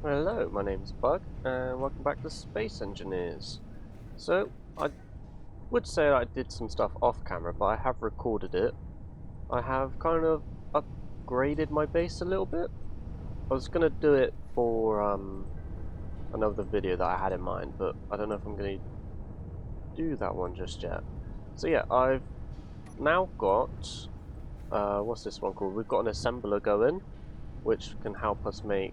Hello, my name's Bug, and welcome back to Space Engineers. So, I would say I did some stuff off camera, but I have recorded it. I have kind of upgraded my base a little bit. I was going to do it for another video that I had in mind, but I don't know if I'm going to do that one just yet. So yeah, I've now got, what's this one called? We've got an assembler going, which can help us make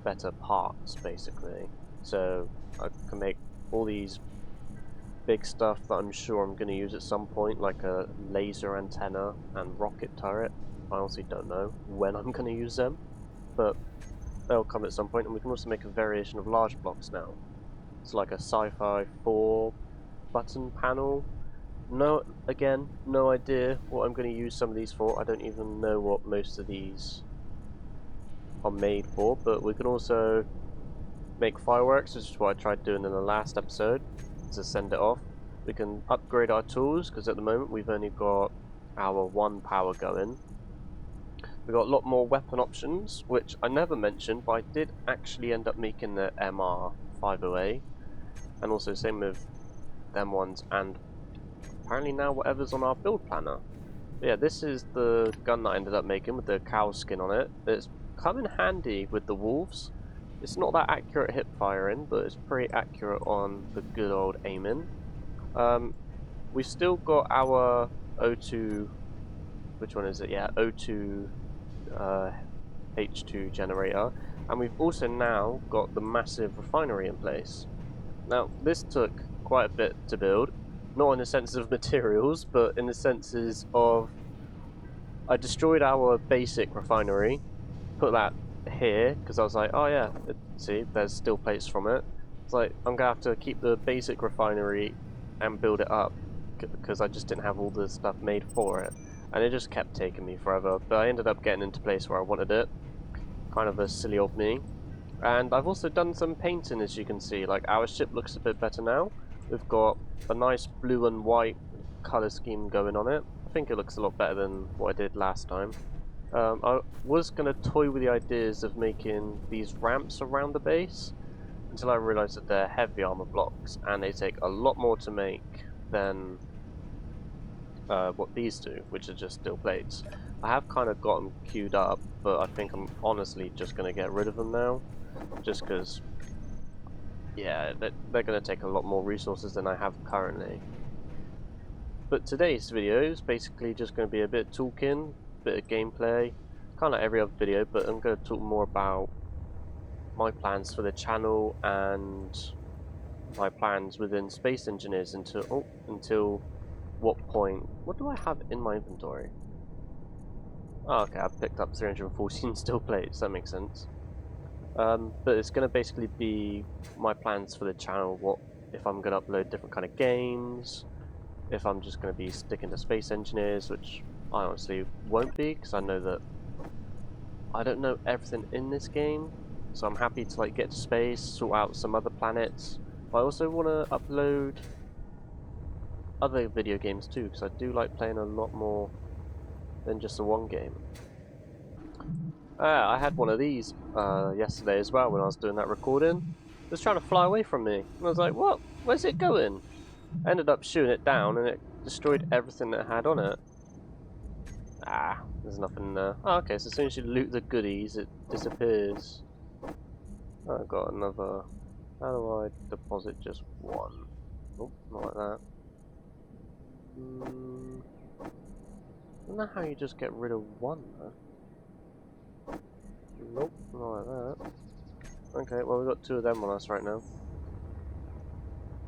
better parts, basically. So I can make all these big stuff that I'm sure I'm going to use at some point, like a laser antenna and rocket turret. I honestly don't know when I'm going to use them, but they'll come at some point. And we can also make a variation of large blocks now. It's like a sci-fi 4 button panel. Again, no idea what I'm going to use some of these for. I don't even know what most of these are made for, but we can also make fireworks, which is what I tried doing in the last episode, to send it off. We can upgrade our tools, because at the moment we've only got our 1 power going. We've got a lot more weapon options, which I never mentioned, but I did actually end up making the MR508, and also same with them ones, and apparently now whatever's on our build planner. But yeah, this is the gun that I ended up making with the cow skin on it. It's come in handy with the wolves. It's not that accurate hip firing, but it's pretty accurate on the good old aiming. We've still got our O2, which one is it? Yeah, O2 H2 generator, and we've also now got the massive refinery in place. Now, this took quite a bit to build, not in the sense of materials, but in the senses of I destroyed our basic refinery, put that here, because I was like, oh yeah, see, there's steel plates from it. It's like, I'm going to have to keep the basic refinery and build it up, because I just didn't have all the stuff made for it. And it just kept taking me forever, but I ended up getting into place where I wanted it. Kind of a silly old me. And I've also done some painting, as you can see. Like, our ship looks a bit better now. We've got a nice blue and white colour scheme going on it. I think it looks a lot better than what I did last time. I was going to toy with the ideas of making these ramps around the base, until I realised that they're heavy armour blocks, and they take a lot more to make than what these do, which are just steel plates. I have kind of got them queued up, but I think I'm honestly just going to get rid of them now, just because, yeah, they're going to take a lot more resources than I have currently. But today's video is basically just going to be a bit of talking, bit of gameplay, kind of like every other video, but I'm going to talk more about my plans for the channel and my plans within Space Engineers until what point. What do I have in my inventory? Oh, okay, I've picked up 314 steel plates, that makes sense. But it's going to basically be my plans for the channel, what if I'm going to upload different kind of games, if I'm just going to be sticking to Space Engineers, which I honestly won't be, because I know that I don't know everything in this game, so I'm happy to like get to space, sort out some other planets, but I also want to upload other video games too, because I do like playing a lot more than just the one game. I had one of these yesterday as well when I was doing that recording. It was trying to fly away from me, and I was like, what? Where's it going? I ended up shooting it down, and it destroyed everything that it had on it. Ah, there's nothing there. Oh, okay, so as soon as you loot the goodies, it disappears. Oh, I've got another. How do I deposit just one? Oh, not like that. I don't know how you just get rid of one, though. Nope, not like that. Okay, well, we've got 2 of them on us right now.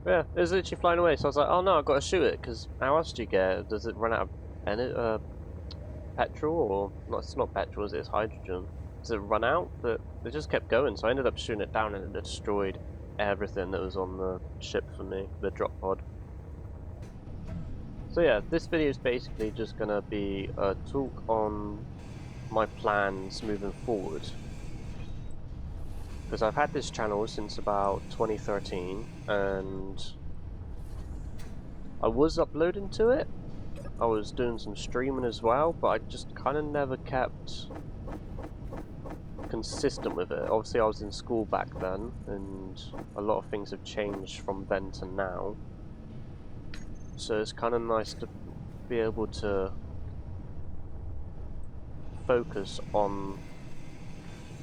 Yeah, it was literally flying away, so I was like, oh no, I've got to shoot it, because how else do you get it? Does it run out of petrol, or no, it's not petrol, is it? It's hydrogen. Does it run out? But it just kept going, so I ended up shooting it down and it destroyed everything that was on the ship for me, the drop pod. So yeah, this video is basically just gonna be a talk on my plans moving forward. Because I've had this channel since about 2013, and I was uploading to it. I was doing some streaming as well, but I just kind of never kept consistent with it. Obviously I was in school back then, and a lot of things have changed from then to now. So it's kind of nice to be able to focus on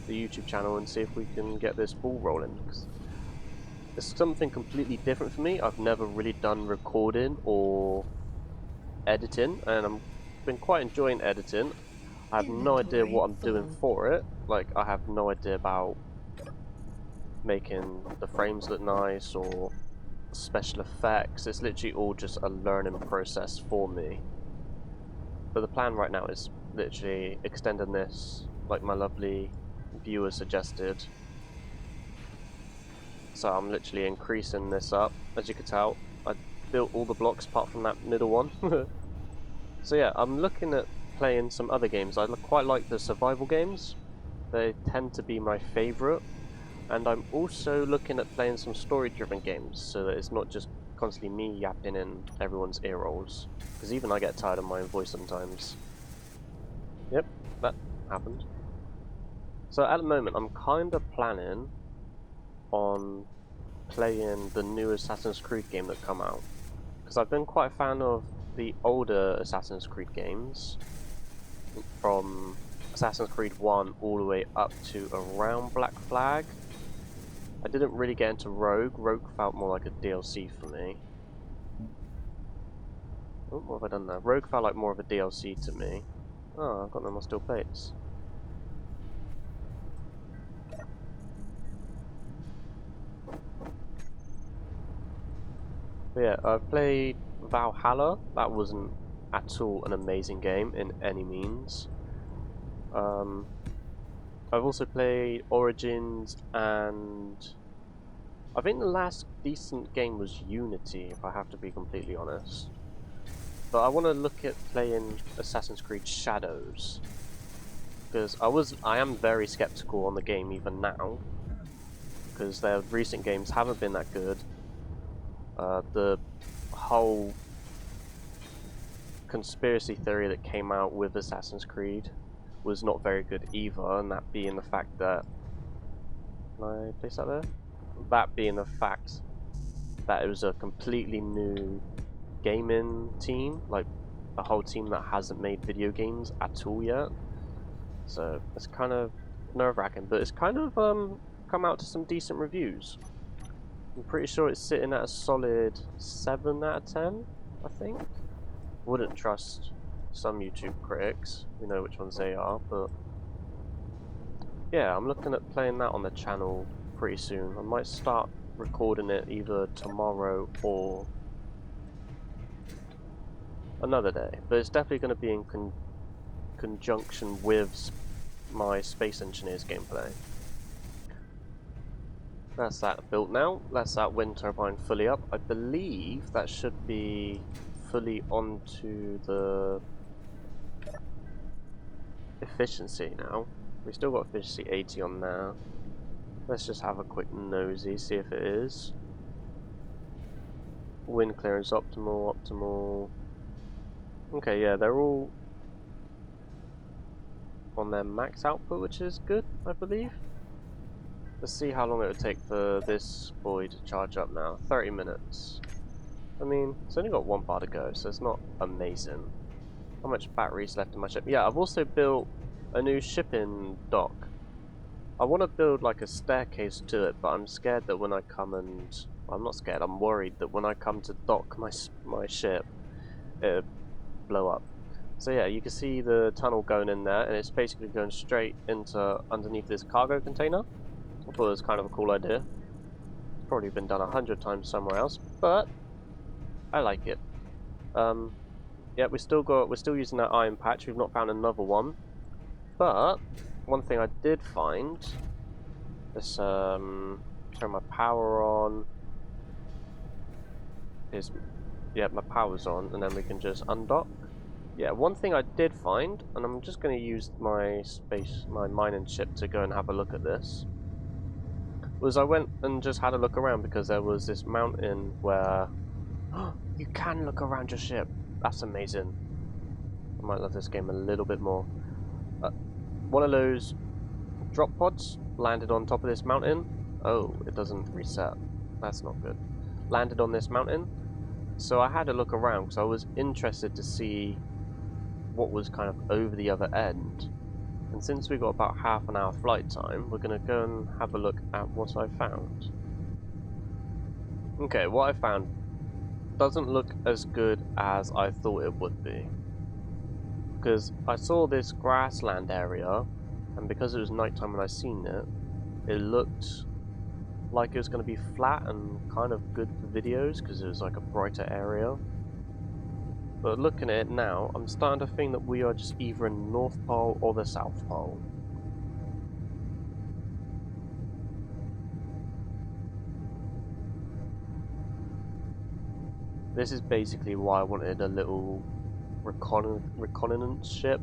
the YouTube channel and see if we can get this ball rolling. It's something completely different for me. I've never really done recording or editing, and I've been quite enjoying editing. I have no idea what I'm doing for it. Like, I have no idea about making the frames look nice or special effects. It's literally all just a learning process for me. But the plan right now is literally extending this, like my lovely viewer suggested. So I'm literally increasing this up. As you can tell, I built all the blocks apart from that middle one. So yeah, I'm looking at playing some other games. I quite like the survival games. They tend to be my favourite. And I'm also looking at playing some story-driven games, so that it's not just constantly me yapping in everyone's ear rolls. Because even I get tired of my own voice sometimes. Yep, that happened. So at the moment, I'm kind of planning on playing the new Assassin's Creed game that come out. Because I've been quite a fan of the older Assassin's Creed games, from Assassin's Creed 1 all the way up to around Black Flag. I didn't really get into Rogue. Rogue felt more like a DLC for me. Oh, what have I done there? Rogue felt like more of a DLC to me. Oh, I've got no more steel plates. But yeah, I've played Valhalla. That wasn't at all an amazing game in any means. I've also played Origins, and I think the last decent game was Unity, if I have to be completely honest. But I want to look at playing Assassin's Creed Shadows, because I am very skeptical on the game even now, because their recent games haven't been that good. The whole conspiracy theory that came out with Assassin's Creed was not very good either, and that being the fact that... Can I place that there? That being the fact that it was a completely new gaming team, like a whole team that hasn't made video games at all yet. So it's kind of nerve-wracking, but it's kind of come out to some decent reviews. I'm pretty sure it's sitting at a solid 7 out of 10, I think. Wouldn't trust some YouTube critics, we know which ones they are, but yeah, I'm looking at playing that on the channel pretty soon. I might start recording it either tomorrow or another day, but it's definitely going to be in conjunction with my Space Engineers gameplay. That's that built now. That's that wind turbine fully up. I believe that should be fully onto the efficiency now. We still got efficiency 80 on there. Let's just have a quick nosy, see if it is. Wind clearance optimal, optimal. Okay, yeah, they're all on their max output, which is good, I believe. Let's see how long it would take for this boy to charge up now. 30 minutes. I mean, it's only got one bar to go, so it's not amazing. How much batteries left in my ship? Yeah, I've also built a new shipping dock. I want to build like a staircase to it, but I'm scared that when I come and... Well, I'm not scared, I'm worried that when I come to dock my ship, it'll blow up. So yeah, you can see the tunnel going in there, and it's basically going straight into underneath this cargo container. I thought it was kind of a cool idea. It's probably been done 100 times somewhere else, but I like it. Yeah, we're still using that iron patch. We've not found another one, but one thing I did find. Let's turn my power on. Yeah, my power's on, and then we can just undock. Yeah, one thing I did find, and I'm just going to use my mining ship to go and have a look at this, was I went and just had a look around because there was this mountain where you can look around your ship. That's amazing. I might love this game a little bit more. One of those drop pods. Landed on top of this mountain. Oh, it doesn't reset. That's not good. Landed on this mountain. So I had a look around because I was interested to see what was kind of over the other end. And since we've got about half an hour flight time, we're going to go and have a look at what I found. Okay, what I found doesn't look as good as I thought it would be. Because I saw this grassland area, and because it was nighttime when I seen it, it looked like it was going to be flat and kind of good for videos because it was like a brighter area. But looking at it now, I'm starting to think that we are just either in the North Pole or the South Pole. This is basically why I wanted a little reconnaissance ship,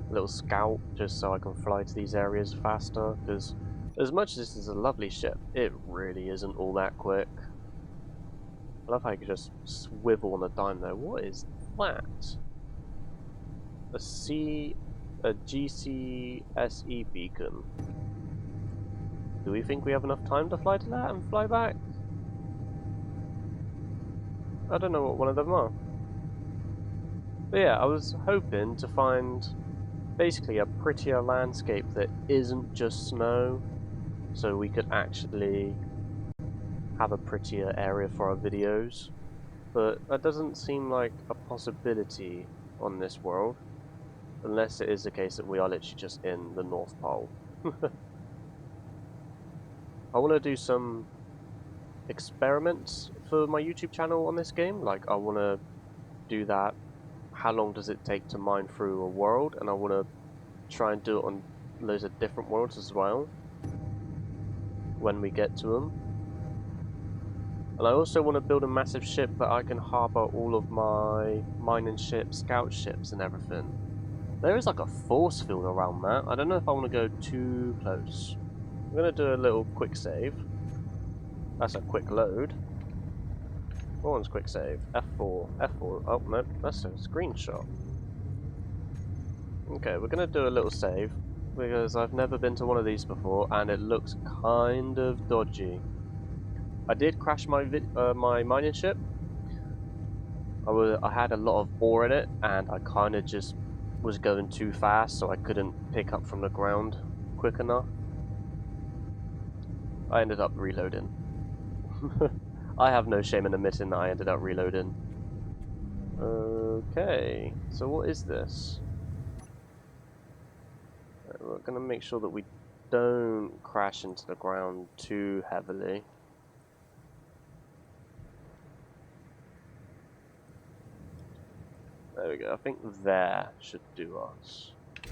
a little scout, just so I can fly to these areas faster, because as much as this is a lovely ship, it really isn't all that quick. I love how you can just swivel on a dime though. What is that? A GCSE beacon. Do we think we have enough time to fly to that and fly back? I don't know what one of them are. But yeah, I was hoping to find basically a prettier landscape that isn't just snow, so we could actually have a prettier area for our videos. But that doesn't seem like a possibility on this world, unless it is the case that we are literally just in the North Pole. I want to do some experiments for my YouTube channel on this game. Like, I want to do that. How long does it take to mine through a world? And I want to try and do it on loads of different worlds as well when we get to them. And I also want to build a massive ship that I can harbour all of my mining ships, scout ships and everything. There is like a force field around that. I don't know if I want to go too close. I'm going to do a little quick save. That's a quick load. What one's quick save? F4. F4. Oh, no. That's a screenshot. Okay, we're going to do a little save. Because I've never been to one of these before. And it looks kind of dodgy. I did crash my my mining ship. I had a lot of ore in it. And I kind of just was going too fast. So I couldn't pick up from the ground quick enough. I ended up reloading. I have no shame in admitting that I ended up reloading. Okay, so what is this? We're going to make sure that we don't crash into the ground too heavily. There we go, I think there should do us. So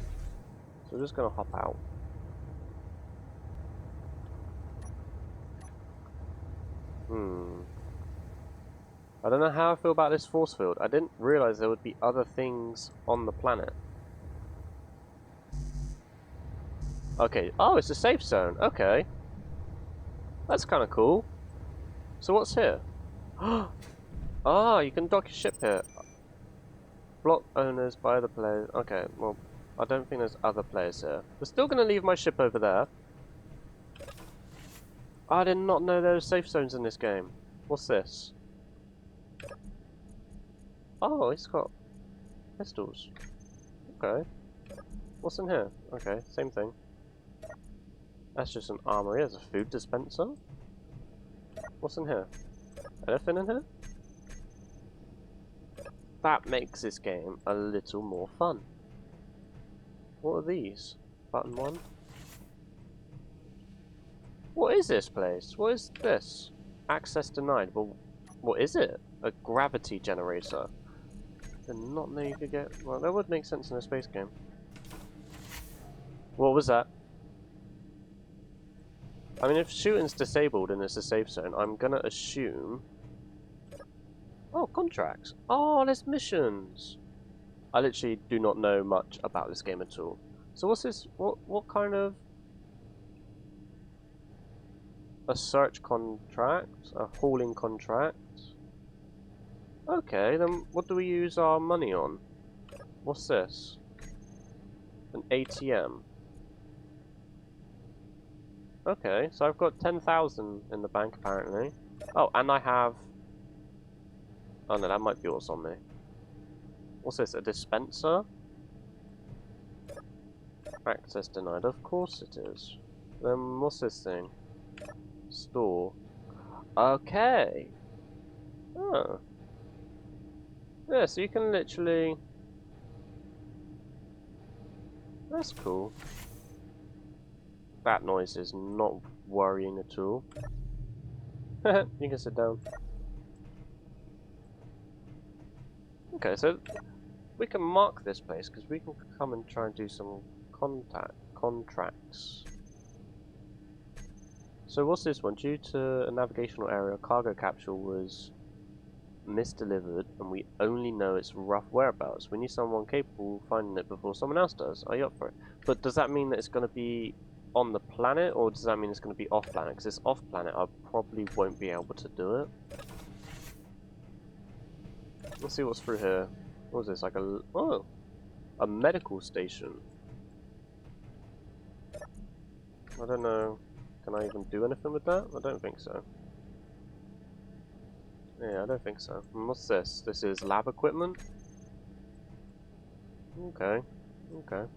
we're just going to hop out. I don't know how I feel about this force field. I didn't realise there would be other things on the planet. Okay, oh, it's a safe zone. Okay. That's kind of cool. So what's here? Ah, you can dock your ship here. Block owners by other players. Okay, well, I don't think there's other players here. We're still going to leave my ship over there. I did not know there were safe zones in this game. What's this? Oh, it's got pistols. Okay. What's in here? Okay, same thing. That's just an armory. There's a food dispenser. What's in here? Anything in here? That makes this game a little more fun. What are these? Button 1. What is this place? What is this? Access denied. Well, what is it? A gravity generator. Did not know you could get... Well, that would make sense in a space game. What was that? I mean, if shooting's disabled and it's a safe zone, I'm gonna assume... Oh, contracts. Oh, there's missions. I literally do not know much about this game at all. So what's this? What kind of... A search contract? A hauling contract? Okay, then what do we use our money on? What's this? An ATM. Okay, so I've got 10,000 in the bank apparently. Oh, and I have... Oh no, that might be what's on me. What's this, a dispenser? Access denied, of course it is. Then what's this thing? Store. Okay. Oh. Yeah, so you can literally... That's cool. That noise is not worrying at all. You can sit down. Okay, so we can mark this place because we can come and try and do some contracts. So what's this one? Due to a navigational error, cargo capsule was misdelivered and we only know its rough whereabouts. We need someone capable of finding it before someone else does. Are you up for it? But does that mean that it's going to be on the planet, or does that mean it's going to be off planet? Because it's off planet, I probably won't be able to do it. Let's see what's through here. What is this? Like a... Oh! A medical station. I don't know. Can I even do anything with that? I don't think so. Yeah, I don't think so. And what's this? This is lab equipment? Okay. Okay.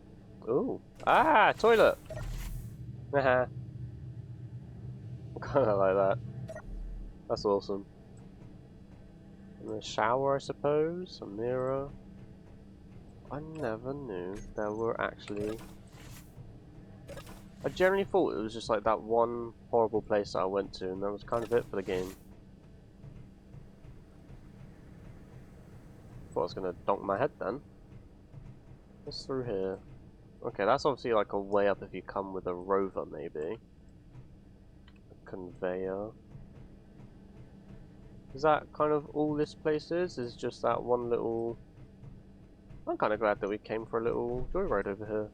Ooh. Ah! Toilet! Haha. Kinda like that. That's awesome. And a shower, I suppose? A mirror? I never knew there were actually... I generally thought it was just like that one horrible place that I went to, and that was kind of it for the game. Thought I was gonna donk my head then. What's through here? Okay, that's obviously like a way up if you come with a rover, maybe. A conveyor. Is that kind of all this place is? Is just that one little... I'm kind of glad that we came for a little joyride over here.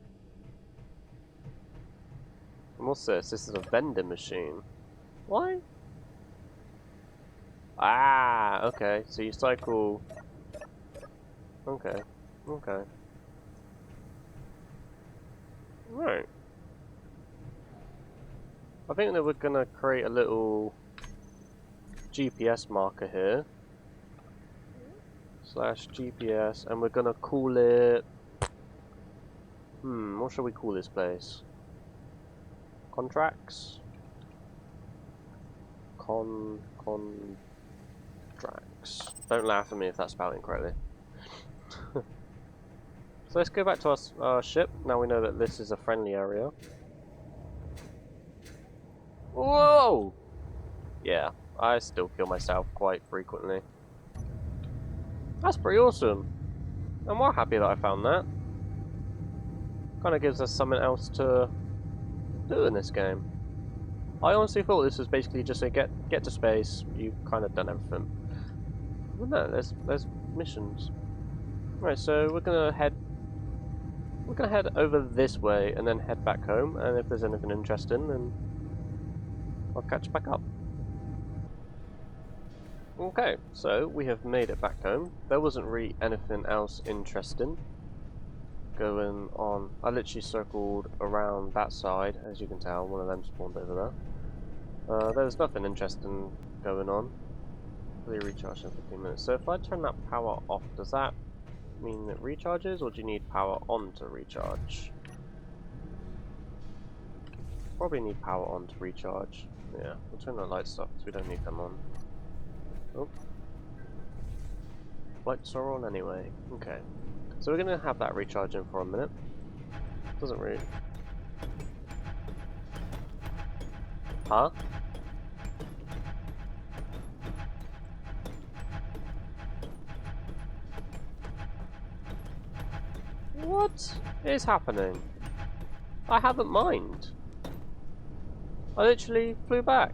And what's this? This is a vending machine. Why? Ah, okay. So you cycle... Okay. Okay. Right. I think that we're gonna create a little GPS marker here. Slash GPS, and we're gonna call it... what shall we call this place? Contracts? Contracts. Don't laugh at me if that's spelled incorrectly. So let's go back to our ship. Now we know that this is a friendly area. Whoa! Yeah, I still kill myself quite frequently. That's pretty awesome. I'm more happy that I found that. Kind of gives us something else to do in this game. I honestly thought this was basically just a get to space. You've kind of done everything. Well, no, there's missions. Right, so we're gonna head over this way and then head back home. And if there's anything interesting, then I'll catch back up. Okay, so we have made it back home. There wasn't really anything else interesting going on. I literally circled around that side, as you can tell. One of them spawned over there. There's nothing interesting going on. Fully recharged in 15 minutes. So if I turn that power off, does that mean it recharges, or do you need power on to recharge? Probably need power on to recharge. Yeah, we'll turn the lights off because we don't need them on. Oh. Lights are on anyway. Okay. So we're going to have that recharging for a minute. Doesn't really... Huh? What is happening? I haven't mined. I literally flew back.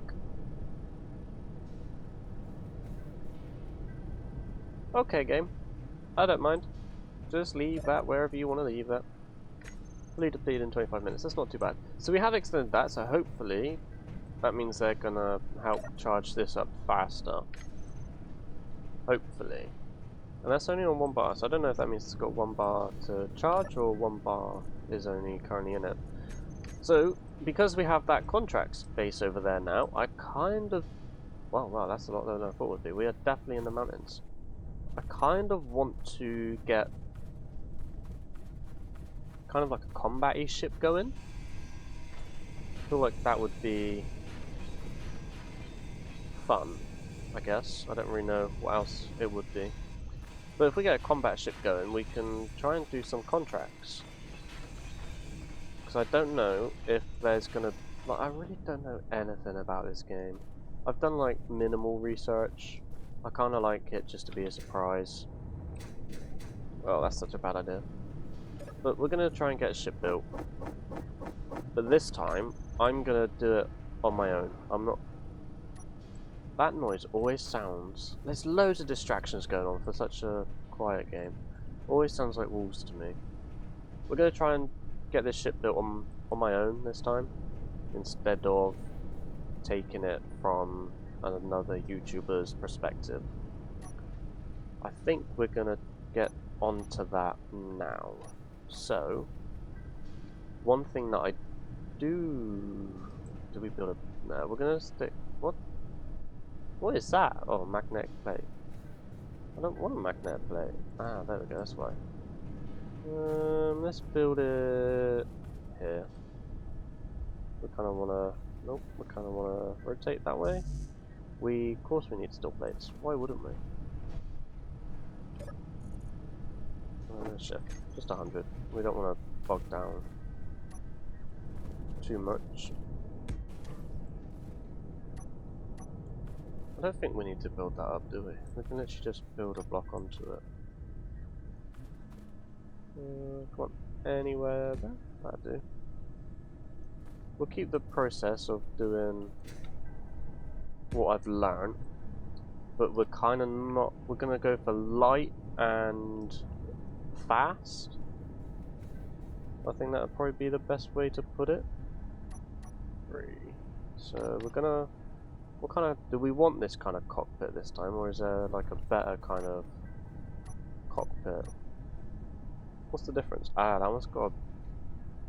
Okay, game. I don't mind. Just leave that wherever you want to leave that. Fully depleted in 25 minutes. That's not too bad. So we have extended that, so hopefully that means they're gonna help charge this up faster. Hopefully. And that's only on 1 bar, so I don't know if that means it's got 1 bar to charge or 1 bar is only currently in it. So because we have that contract space over there now, I kind of... Wow, that's a lot lower than I thought it would be. We are definitely in the mountains. I kind of want to get kind of like a combat-y ship going. I feel like that would be fun, I guess. I don't really know what else it would be. But if we get a combat ship going, we can try and do some contracts. Because I don't know if there's gonna... Like, I really don't know anything about this game. I've done like minimal research. I kind of like it just to be a surprise. Well, that's such a bad idea. But we're gonna try and get a ship built. But this time, I'm gonna do it on my own. I'm not... That noise always sounds... There's loads of distractions going on for such a quiet game. Always sounds like wolves to me. We're gonna try and get this ship built on my own this time, instead of taking it from another YouTuber's perspective. I think we're gonna get onto that now. So, one thing that I do we build a... No, we're gonna stick... What is that? Oh, magnetic plate. I don't want a magnetic plate. Ah, there we go, that's why. Let's build it here. We kind of want to... Nope, we kind of want to rotate that way. Of course we need steel plates. Why wouldn't we? Shit, just 100. We don't want to bog down too much. I don't think we need to build that up, do we? We can literally just build a block onto it. Come on, anywhere there? That'll do. We'll keep the process of doing what I've learned, but we're kind of not... We're going to go for light and fast. I think that would probably be the best way to put it. 3. So we're going to... What kind of... Do we want this kind of cockpit this time, or is there like a better kind of cockpit? What's the difference? Ah, that one's got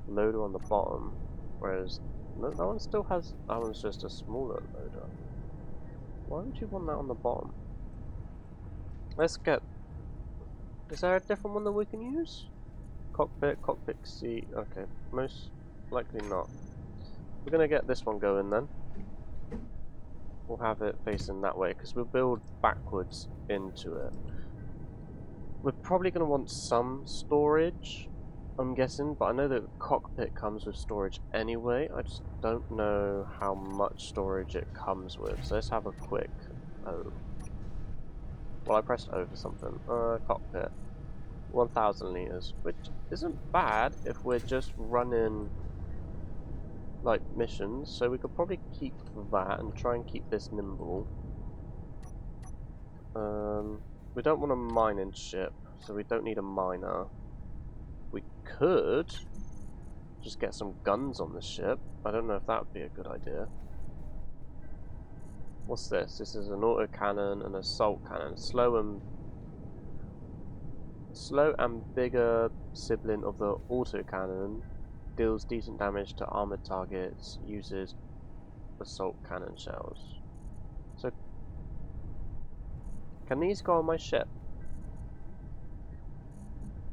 a loader on the bottom, whereas that one still has... That one's just a smaller loader. Why would you want that on the bottom? Let's get... Is there a different one that we can use? Cockpit seat... Okay, most likely not. We're gonna get this one going then. We'll have it facing that way, because we'll build backwards into it. We're probably going to want some storage, I'm guessing, but I know that the cockpit comes with storage anyway. I just don't know how much storage it comes with. So let's have a quick... Oh. Well, I pressed O for something. Cockpit. 1,000 litres, which isn't bad if we're just running... like missions, so we could probably keep that and try and keep this nimble. We don't want a mining ship, so we don't need a miner. We could just get some guns on the ship. I don't know if that would be a good idea. What's this? This is an autocannon and assault cannon. Slow and bigger sibling of the autocannon. Deals decent damage to armored targets, uses assault cannon shells. So, can these go on my ship?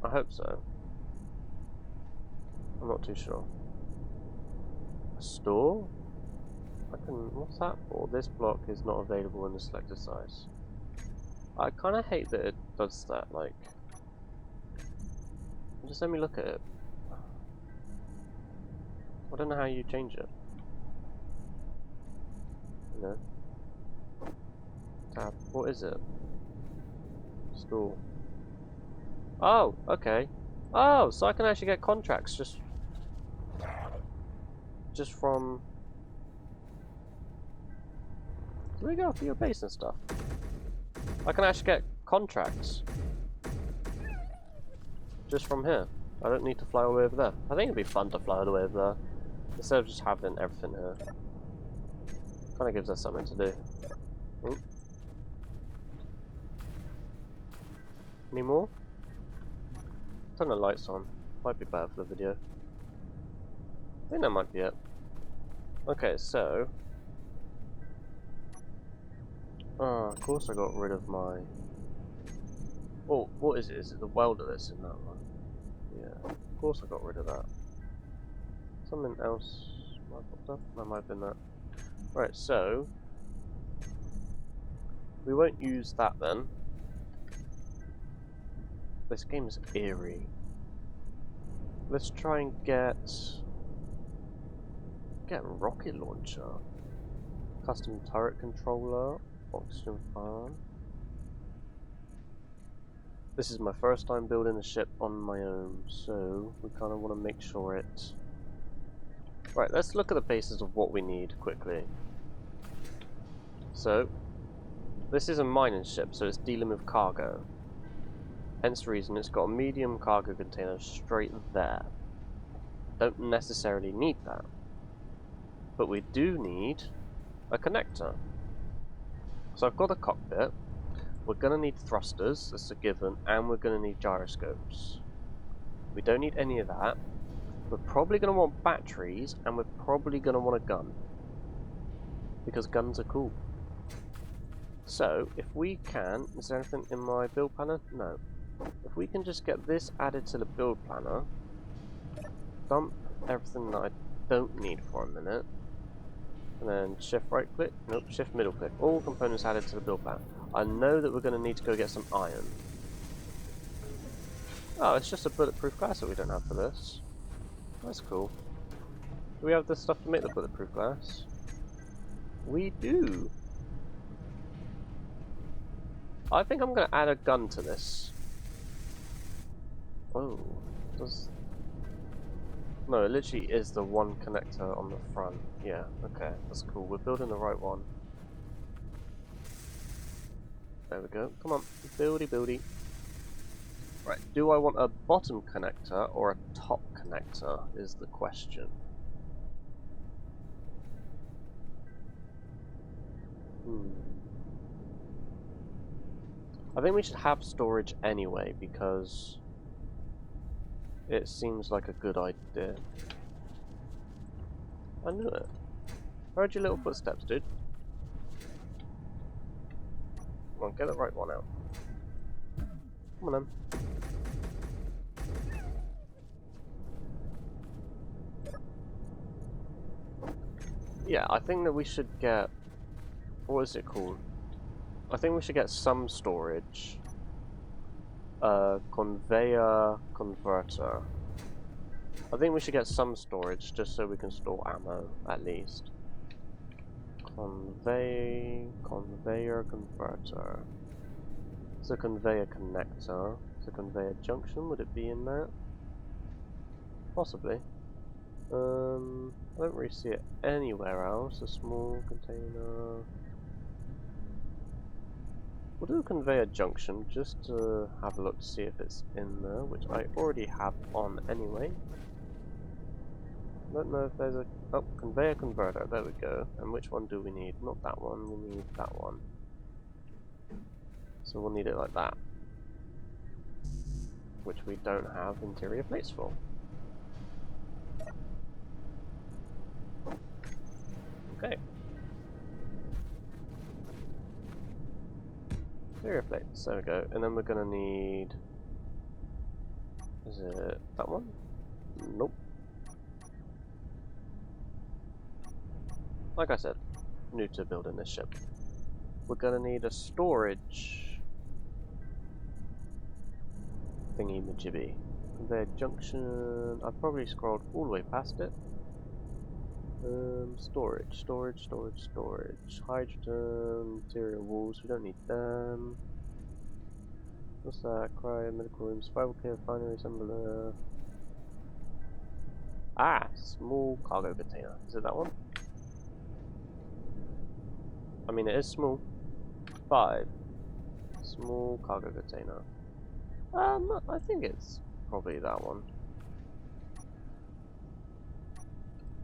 I hope so. I'm not too sure. A store? What's that for? This block is not available in the selected size. I kind of hate that it does that, like... Just let me look at it. I don't know how you change it. No. Tab. What is it? Store. Oh, okay. Oh, so I can actually get contracts just from... Do we go for your base and stuff? I can actually get contracts just from here. I don't need to fly all the way over there. I think it'd be fun to fly all the way over there instead of just having everything here. Kind of gives us something to do. Ooh. Any more? Turn the lights on. Might be bad for the video. I think that might be it. Okay, so... of course I got rid of my... Oh, what is it? Is it the welder that's in that one? Yeah, of course I got rid of that. Something else might have popped up? That might have been that. Right, so... we won't use that then. This game is eerie. Let's try and get a rocket launcher. Custom turret controller. Oxygen farm. This is my first time building a ship on my own, so we kind of want to make sure it... Right, let's look at the basis of what we need quickly. So, this is a mining ship, so it's dealing with cargo. Hence the reason it's got a medium cargo container straight there. Don't necessarily need that. But we do need a connector. So I've got a cockpit. We're going to need thrusters, that's a given, and we're going to need gyroscopes. We don't need any of that. We're probably going to want batteries, and we're probably going to want a gun. Because guns are cool. So, if we can... Is there anything in my build planner? No. If we can just get this added to the build planner, dump everything that I don't need for a minute, and then shift right click, nope, shift middle click, all components added to the build plan. I know that we're going to need to go get some iron. Oh, it's just a bulletproof glass that we don't have for this. That's cool. Do we have the stuff to make the bulletproof glass? We do! I think I'm going to add a gun to this. Oh, does... No, it literally is the one connector on the front. Yeah, okay, that's cool. We're building the right one. There we go. Come on, buildy buildy. Right, do I want a bottom connector or a top connector is the question. I think we should have storage anyway because it seems like a good idea. I knew it. Heard your little footsteps, dude. Come on, get the right one out. Come on then. Yeah, I think that we should get... What is it called? I think we should get some storage. Conveyor converter. I think we should get some storage just so we can store ammo, at least. Conveyor converter. It's a conveyor connector. It's a conveyor junction. Would it be in that? Possibly. I don't really see it anywhere else. A small container. We'll do a conveyor junction just to have a look to see if it's in there, which I already have on anyway. Don't know if there's a... Oh, conveyor converter, there we go. And which one do we need? Not that one, we need that one. So we'll need it like that. Which we don't have interior plates for. Okay. Interior plates, there we go. And then we're gonna need... Is it that one? Nope. Like I said, new to building this ship. We're gonna need a storage thingy-majibby. Conveyor junction. I've probably scrolled all the way past it. Storage. Hydrogen, interior walls, we don't need them. What's that? Cryo, medical room, survival care, refinery, assembler. Ah! Small cargo container. Is it that one? I mean, it is small. 5. Small cargo container. I think it's probably that one.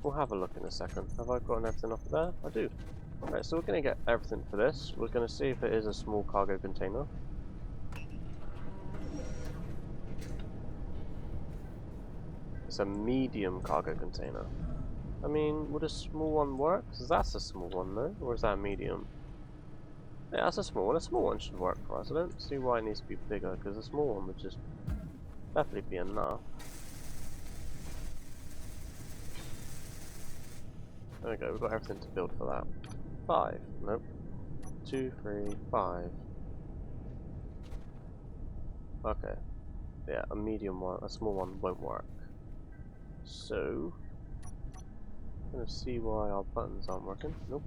We'll have a look in a second. Have I gotten everything off of there? I do. Right, so we're going to get everything for this. We're going to see if it is a small cargo container. It's a medium cargo container. I mean, would a small one work? Because that's a small one, though. Or is that a medium? Yeah, that's a small one. A small one should work for us. I don't see why it needs to be bigger, because a small one would just definitely be enough. There we go, we've got everything to build for that. 5. Nope. 2, 3, 5. Okay. Yeah, a medium one, a small one won't work. So, I'm gonna see why our buttons aren't working. Nope.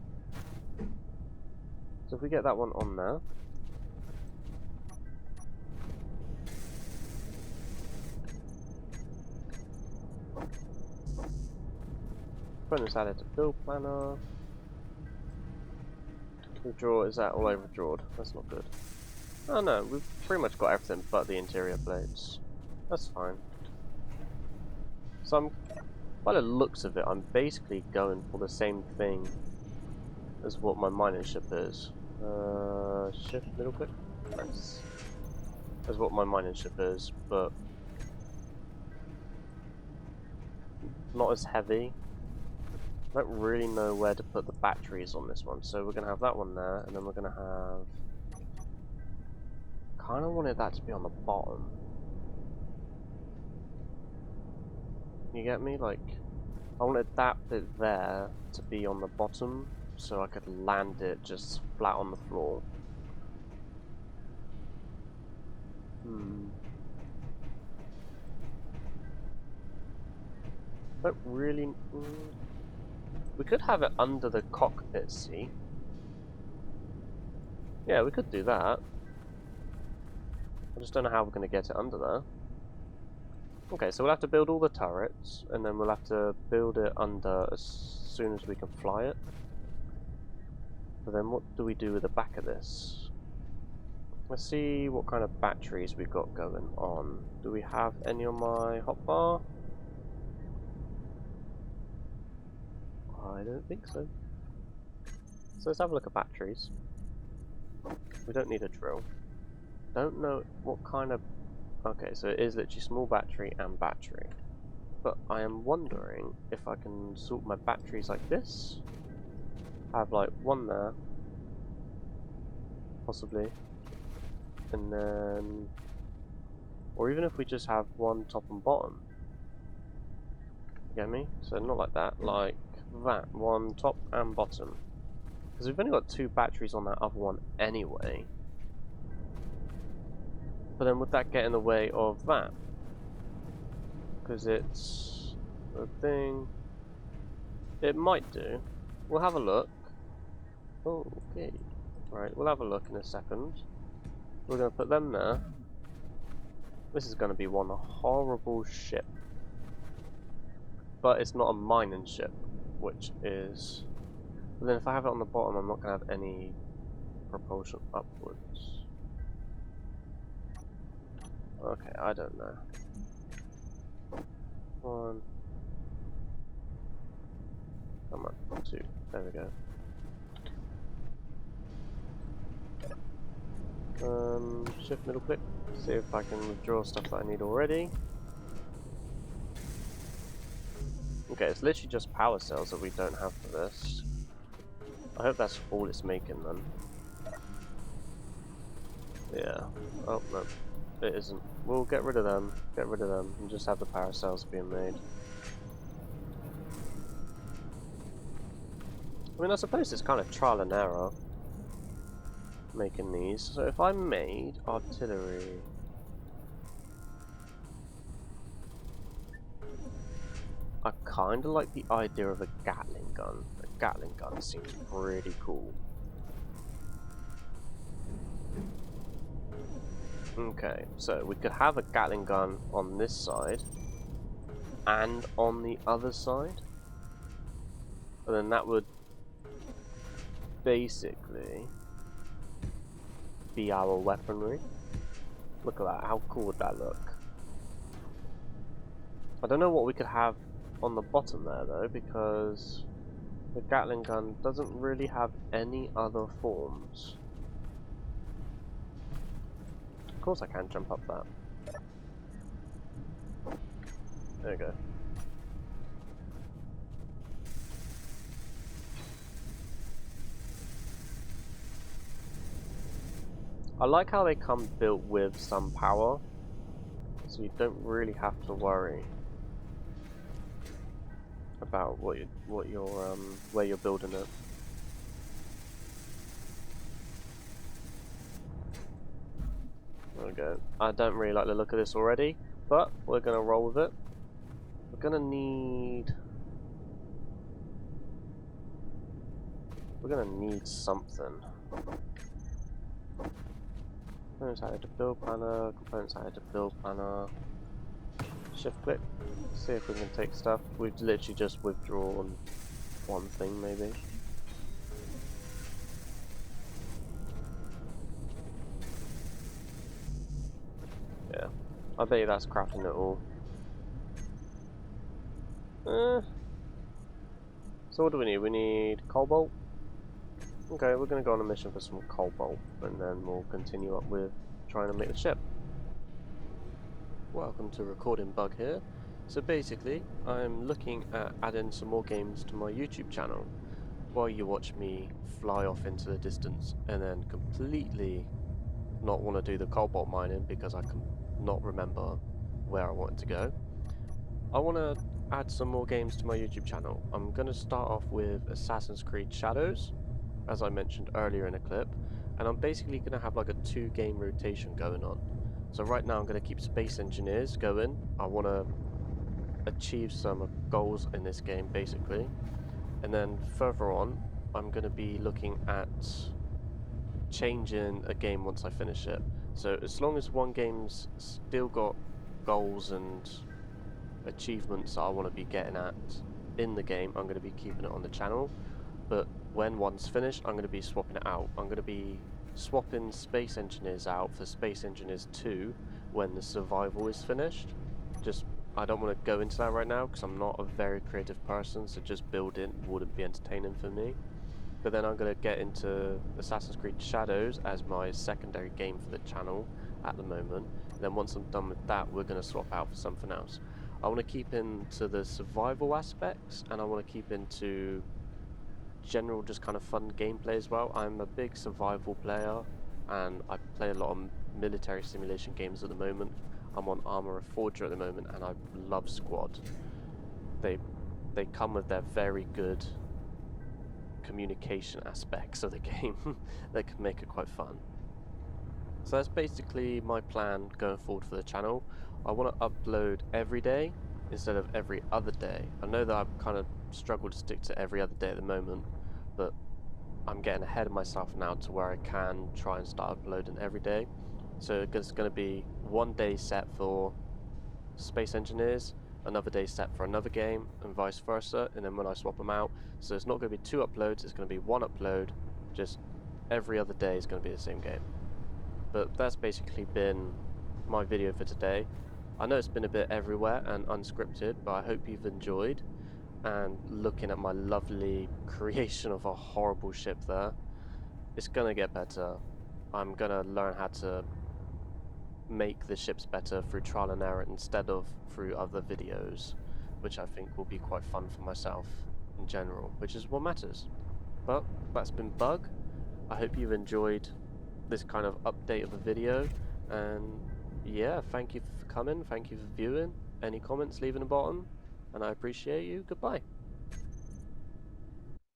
So if we get that one on there. Bonus added to build planner. Withdraw, is that all over drawed? That's not good. Oh no, we've pretty much got everything but the interior plates. That's fine. So I'm, by the looks of it, I'm basically going for the same thing as what my mining ship is. Shift middle click? Nice. As what my mining ship is, but not as heavy. I don't really know where to put the batteries on this one, so we're going to have that one there, and then we're going to have... kind of wanted that to be on the bottom. You get me? Like, I wanted that bit there to be on the bottom, so I could land it just flat on the floor. Don't really... we could have it under the cockpit seat. Yeah, we could do that. I just don't know how we're going to get it under there. Okay, so we'll have to build all the turrets, and then we'll have to build it under as soon as we can fly it. But then what do we do with the back of this? Let's see what kind of batteries we've got going on. Do we have any on my hotbar? I don't think so. So let's have a look at batteries. We don't need a drill. Don't know what kind of... okay, so it is literally small battery and battery. But I am wondering if I can sort my batteries like this. Have like one there. Possibly. And then... or even if we just have one top and bottom. You get me? So not like that, like that. One top and bottom. Because we've only got 2 batteries on that other one anyway. But then would that get in the way of that? Because it's a thing. It might do. We'll have a look. Oh, okay. Right, we'll have a look in a second. We're going to put them there. This is going to be one horrible ship. But it's not a mining ship, which is... but then if I have it on the bottom, I'm not going to have any propulsion upwards. Okay, I don't know. 1. Come on, 2. There we go. Shift middle click. See if I can withdraw stuff that I need already. Okay, it's literally just power cells that we don't have for this. I hope that's all it's making then. Yeah. Oh, no. It isn't. We'll get rid of them. Get rid of them. And just have the power cells being made. I mean, I suppose it's kind of trial and error. Making these. So if I made artillery... I kind of like the idea of a Gatling gun. A Gatling gun seems pretty cool. Okay, so we could have a Gatling gun on this side and on the other side. And then that would basically be our weaponry. Look at that, how cool would that look? I don't know what we could have on the bottom there though, because the Gatling gun doesn't really have any other forms. Of course I can jump up that. There we go. I like how they come built with some power, so you don't really have to worry about where you're building it. There we go. I don't really like the look of this already, but we're gonna roll with it. We're gonna need something. Components added to build planner, components added to build planner. Shift click. See if we can take stuff. We've literally just withdrawn one thing maybe. Yeah. I bet you that's crafting it all. So what do we need? We need cobalt. Okay, we're gonna go on a mission for some cobalt, and then we'll continue up with trying to make the ship. Welcome to Recording Bug here. So basically, I'm looking at adding some more games to my YouTube channel while you watch me fly off into the distance and then completely not want to do the cobalt mining because I can not remember where I wanted to go. I want to add some more games to my YouTube channel. I'm going to start off with Assassin's Creed Shadows, as I mentioned earlier in a clip, and I'm basically going to have like a 2-game rotation going on. So right now I'm going to keep Space Engineers going. I want to achieve some goals in this game basically, and then further on I'm going to be looking at changing a game once I finish it. So as long as one game's still got goals and achievements that I want to be getting at in the game, I'm going to be keeping it on the channel. But when one's finished, I'm going to be swapping it out. I'm going to be swapping Space Engineers out for Space Engineers 2 when the survival is finished. I don't want to go into that right now because I'm not a very creative person, so just building wouldn't be entertaining for me. But then I'm going to get into Assassin's Creed Shadows as my secondary game for the channel at the moment. And then once I'm done with that, we're going to swap out for something else. I want to keep into the survival aspects, and I want to keep into general just kind of fun gameplay as well. I'm a big survival player, and I play a lot of military simulation games at the moment. I'm on Armour of Forger at the moment, and I love Squad. They come with their very good communication aspects of the game that can make it quite fun. So that's basically my plan going forward for the channel. I want to upload every day instead of every other day. I know that I've kind of struggled to stick to every other day at the moment, but I'm getting ahead of myself now to where I can try and start uploading every day. So it's going to be one day set for Space Engineers, another day set for another game, and vice versa, and then when I swap them out, so it's not going to be 2 uploads, it's going to be 1 upload, just every other day is going to be the same game. But that's basically been my video for today. I know it's been a bit everywhere and unscripted, but I hope you've enjoyed, and looking at my lovely creation of a horrible ship there. It's going to get better. I'm going to learn how to make the ships better through trial and error instead of through other videos, which I think will be quite fun for myself in general, which is what matters. But that's been Bug. I hope you've enjoyed this kind of update of a video, and yeah, thank you for coming, thank you for viewing. Any comments, leave in the bottom, and I appreciate you. Goodbye.